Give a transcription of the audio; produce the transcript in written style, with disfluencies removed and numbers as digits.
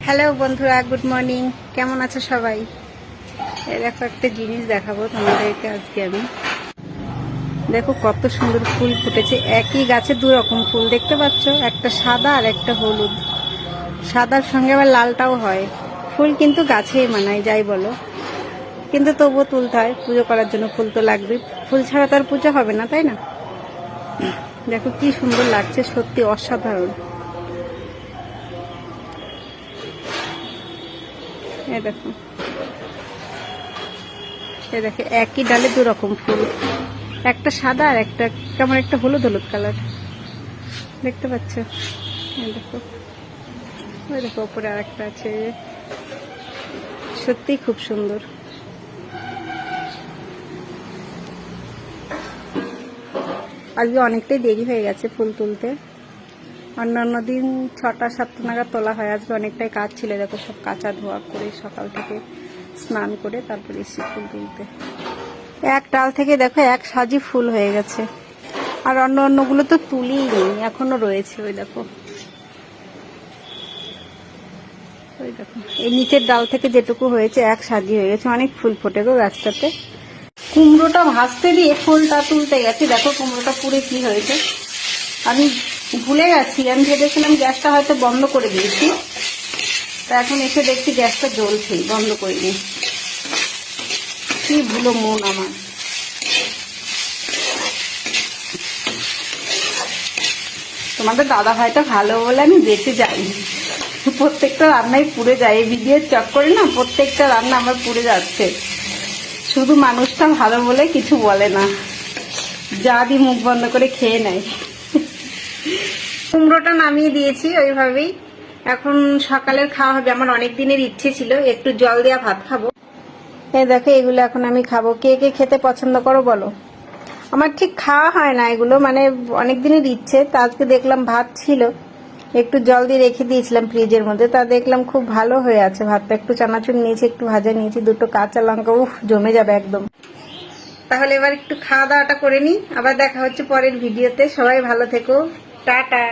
Hello বন্ধুরা, good morning. কেমন আছো সবাই? দেখো একটা জিনিস দেখাবো তোমাদেরকে আজকে আমি। দেখো কত সুন্দর ফুল ফুটেছে, একই গাছে দু রকম ফুল দেখতে পাচ্ছ, একটা সাদা আর একটা হলুদ। সাদার সঙ্গে আবার লালটাও হয়। ফুল কিন্তু গাছেই মানায়, যাই বলো, কিন্তু তবুও তুলতে হয়, পুজো করার জন্য ফুল তো লাগবে। ফুল ছাড়া তো আর পুজো হবে না, তাই না? দেখো কি সুন্দর লাগছে, সত্যি অসাধারণ। দেখো দেখো একই ডালে দু রকম ফুল, একটা সাদা আর একটা কেমন একটা হলুদ হলুদ কালার, দেখতে পাচ্ছ? দেখো, ওই দেখো উপরে আর একটা আছে, সত্যি খুব সুন্দর। আজকে অনেকটাই দেরি হয়ে গেছে ফুল তুলতে। অন্যান্য দিন 6টা-7টা নাগাদ তোলা হয়, আজকে অনেকটাই কাজ ছিল। দেখো সব কাঁচা ধোয়া করে সকাল থেকে স্নান করে তারপরে এসে ফুল তুলতে। এক ডাল থেকে দেখো এক সাজি ফুল হয়ে গেছে, আর অন্যগুলো তো তুলিই নেই, এখনো রয়েছে। ওই দেখো, ওই দেখো এই নিচের ডাল থেকে যেটুকু হয়েছে এক সাজি হয়ে গেছে, অনেক ফুল ফোটে গো গাছটাতে। কুমড়োটা ভাজতে দিয়ে ফুলটা তুলতে গেছি, দেখো কুমড়োটা পুড়ে কি হয়েছে। আমি ভুলে গেছি, আমি ভেবেছিলাম গ্যাসটা হয়তো বন্ধ করে দিয়েছি, তা এখন এসে দেখছি গ্যাসটা জ্বলছেই, বন্ধ করিনি। কি ভুলো মন আমার। তোমাদের দাদা ভাইটা ভালো বলে আমি বেঁচে যাই, প্রত্যেকটা রান্নাই পুড়ে যায়। এই ভিডিওর চক্করে না প্রত্যেকটা রান্না আমার পুড়ে যাচ্ছে। শুধু মানুষটা ভালো বলে কিছু বলে না, যা দি মুখ বন্ধ করে খেয়ে নেয়। কুমড়োটা নামিয়ে দিয়েছি ওইভাবেই। এখন সকালের খাওয়া হবে, আমার অনেক দিনের ইচ্ছে ছিল একটু জল দেওয়া ভাত খাবো। এই দেখো এগুলো এখন আমি খাবো। কে কে খেতে পছন্দ করো বলো? আমার ঠিক খাওয়া হয় না এগুলো, মানে অনেক দিনের ইচ্ছে। তা আজকে দেখলাম ভাত ছিল, একটু জল দিয়ে রেখে দিয়েছিলাম ফ্রিজের মধ্যে, তা দেখলাম খুব ভালো হয়ে আছে ভাতটা। একটু চানাচুর নিয়েছি, একটু ভাজা নিয়েছি, দুটো কাঁচা লঙ্কা, উফ জমে যাবে একদম। তাহলে এবার একটু খাওয়া দাওয়াটা করে নিই, আবার দেখা হচ্ছে পরের ভিডিওতে। সবাই ভালো থেকো, টাটা।